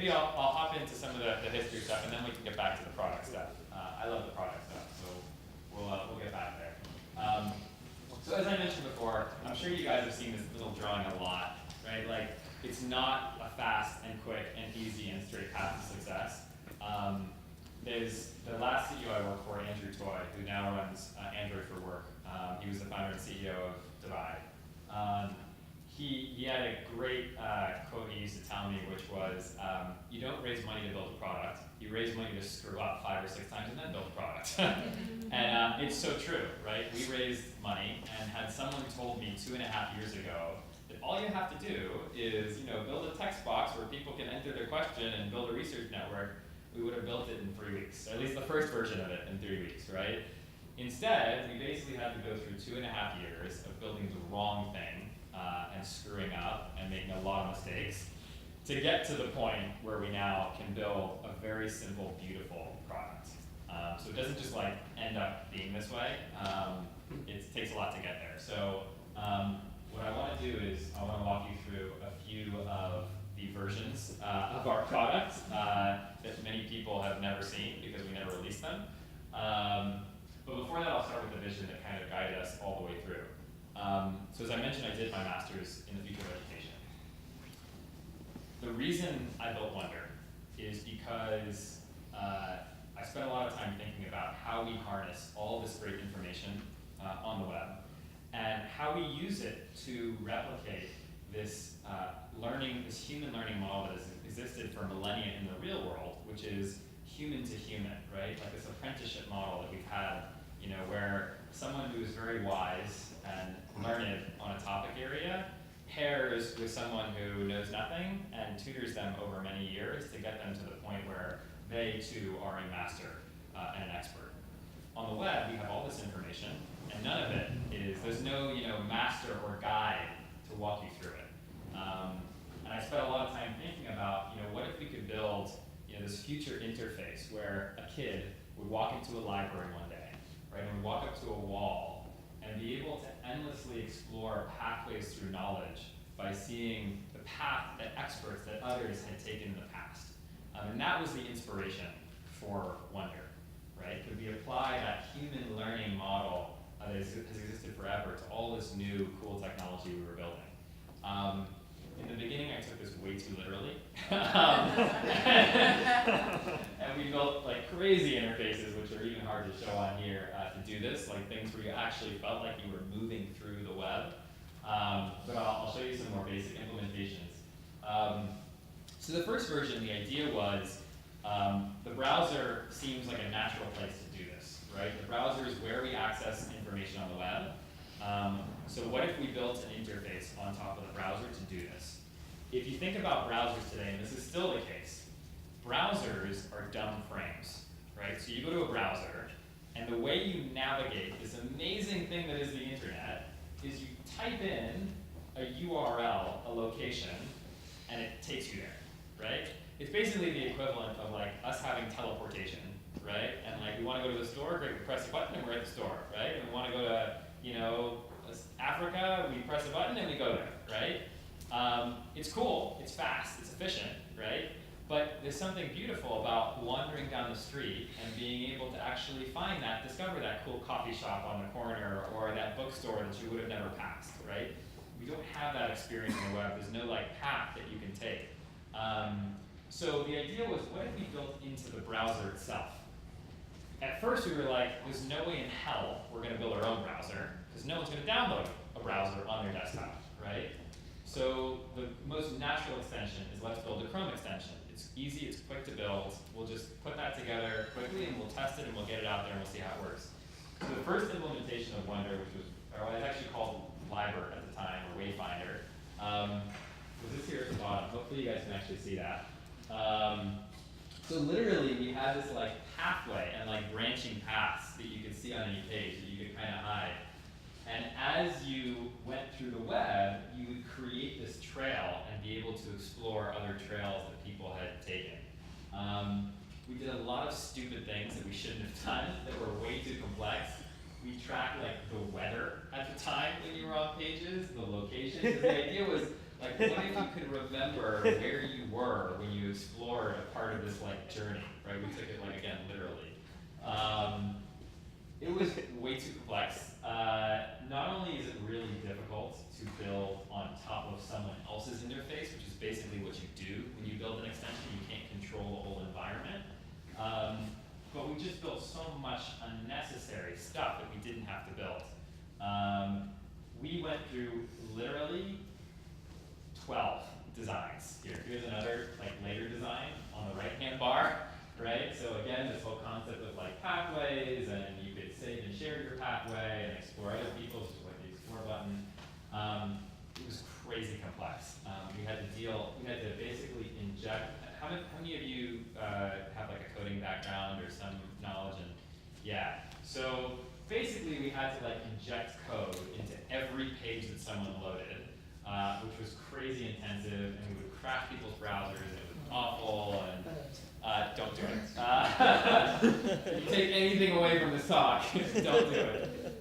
maybe I'll hop into some of the history stuff, and then we can get back to the product stuff. I love the product stuff, so we'll get back there. So as I mentioned before, I'm sure you guys have seen this little drawing a lot, right? Like, it's not a fast and quick and easy and straight path to success. There's the last CEO I worked for, Andrew Toy, who now runs Android for Work. He was the founder and CEO of Divide. He had a great quote he used to tell me, which was, you don't raise money to build a product, you raise money to screw up 5 or 6 times and then build a product. And it's so true, right? We raised money, and had someone told me 2.5 years ago that all you have to do is, build a text box where people can enter their question and build a research network, we would have built it in 3 weeks, at least the first version of it in 3 weeks, right? Instead, we basically had to go through 2.5 years of building the wrong thing and screwing up and making a lot of mistakes to get to the point where we now can build a very simple, beautiful product. So it doesn't just end up being this way. It takes a lot to get there. So what I want to do is I want to walk you through a few of the versions of our product that many people have never seen because we never released them. But before that, I'll start with the vision that kind of guided us all the way through. So as I mentioned, I did my master's in the future of education. The reason I built Wonder is because I spent a lot of time thinking about how we harness all this great information on the web and how we use it to replicate this this human learning model that has existed for millennia in the real world, which is human to human, right? Like this apprenticeship model that we've had, where someone who is very wise and learned on a topic area pairs with someone who knows nothing and tutors them over many years to get them to the point where they too are a master and an expert. On the web, we have all this information, and none of it is, there's no master or guide to walk you through it. And I spent a lot of time thinking about, what if we could build this future interface where a kid would walk into a library one day, right, and would walk up to a wall and be able to endlessly explore pathways through knowledge by seeing the path that experts, that others had taken in the past. And that was the inspiration for Wonder, right? Could we apply that human learning model that has existed forever to all this new cool technology we were building? In the beginning, I took this way too literally. And we built crazy interfaces, which are even hard to show on here, to do this, things where you actually felt like you were moving through the web. But I'll show you some more basic implementations. So the first version, the idea was the browser seems like a natural place to do this, right? The browser is where we access information on the web. So what if we built an interface on top of the browser to do this? If you think about browsers today, and this is still the case, browsers are dumb frames, right? So you go to a browser, and the way you navigate this amazing thing that is the internet is you type in a URL, a location, and it takes you there, right? It's basically the equivalent of us having teleportation, right? And we want to go to the store, great, we press a button and we're at the store, right? And we want to go to, Africa, we press a button and we go there, right? It's cool, it's fast, it's efficient, right? But there's something beautiful about wandering down the street and being able to actually discover that cool coffee shop on the corner or that bookstore that you would have never passed, right? We don't have that experience on the web. There's no path that you can take. So the idea was, what if we built into the browser itself? At first we were there's no way in hell we're going to build our own browser, because no one's going to download a browser on their desktop, right? So the most natural extension is let's build a Chrome extension. It's easy, it's quick to build. We'll just put that together quickly and we'll test it and we'll get it out there and we'll see how it works. So the first implementation of Wonder, which was actually called Liber at the time, or Wayfinder, was this here at the bottom. Hopefully you guys can actually see that. So literally we had this pathway and branching paths that you could see on any page that you could kind of hide. And as you went through the web, you would create this trail and be able to explore other trails that people had taken. We did a lot of stupid things that we shouldn't have done that were way too complex. We tracked the weather at the time when you were on pages, the location. The idea was Like, what if you could remember where you were when you explored a part of this like journey, right? We took it like, again, literally. It was way too complex. Not only is it really difficult to build on top of someone else's interface, which is basically what you do when you build an extension, you can't control the whole environment. But we just built so much unnecessary stuff that we didn't have to build. We went through literally 12 designs here. Here's another like later design on the right-hand bar, right? So again, this whole concept of like pathways, and you could save and share your pathway and explore other people's, just like the explore button. It was crazy complex. We had to basically inject. How many of you have like a coding background or some knowledge? And yeah, so basically we had to like inject code into every page that someone loaded, which was crazy intensive, and we would crash people's browsers, and it was awful, and don't do it. If you take anything away from this talk, don't do it.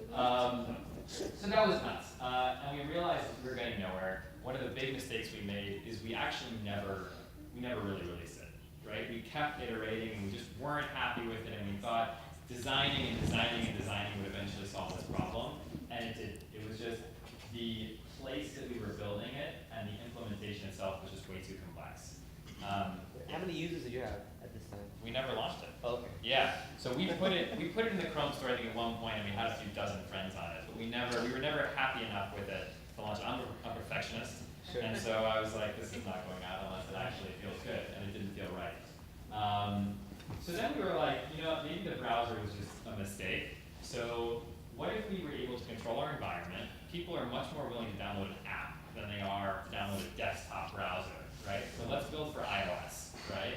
So that was nuts, and we realized we were getting nowhere. One of the big mistakes we made is we actually never really released it, right? We kept iterating, and we just weren't happy with it, and we thought designing and designing and designing would eventually solve this problem, and it did. It was just the place that we were building it, and the implementation itself was just way too complex. How many users did you have at this time? We never launched it. Oh, okay. Yeah, so we put it in the Chrome store, I think, at one point, and we had a few dozen friends on it, but we were never happy enough with it to launch. I'm a perfectionist, Sure. and so I was like, this is not going out unless it actually feels good, and it didn't feel right. So then we were like, you know, maybe the browser was just a mistake. So what if we were able to control our environment? People are much more willing to download an app than they are to download a desktop browser, right? So let's build for iOS, right?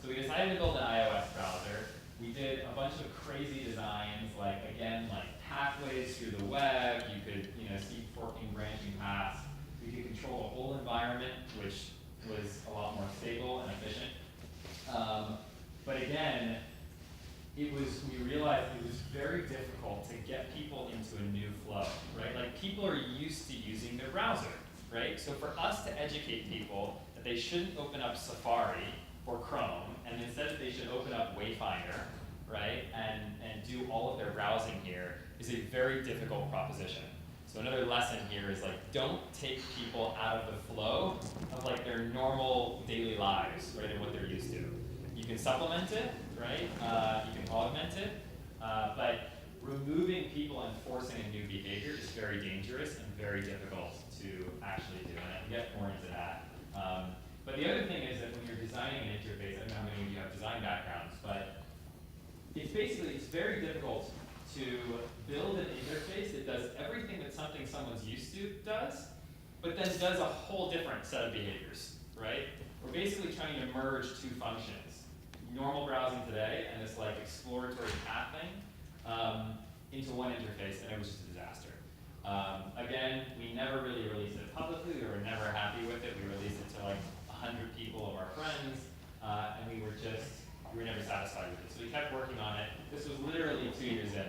So we decided to build an iOS browser. We did a bunch of crazy designs, like again, like pathways through the web. You could, see forking, branching paths. We could control a whole environment, which was a lot more stable and efficient. But again, we realized it was very difficult to get people into a new flow, right? Like people are used to using their browser, right? So for us to educate people that they shouldn't open up Safari or Chrome, and instead they should open up Wayfinder, right? And do all of their browsing here is a very difficult proposition. So another lesson here is like, don't take people out of the flow of like their normal daily lives, right, and what they're used to. You can supplement it, right? You can augment it, but removing people and forcing a new behavior is very dangerous and very difficult to actually do, and I'll get more into that. But the other thing is that when you're designing an interface, I don't know how many of you have design backgrounds, but it's very difficult to build an interface that does everything that someone's used to does, but then does a whole different set of behaviors, right? We're basically trying to merge two functions, normal browsing today and this like exploratory path thing, into one interface, and it was just a disaster. Again, we never really released it publicly. We were never happy with it. We released it to like 100 people of our friends, and we were never satisfied with it. So we kept working on it. This was literally 2 years in.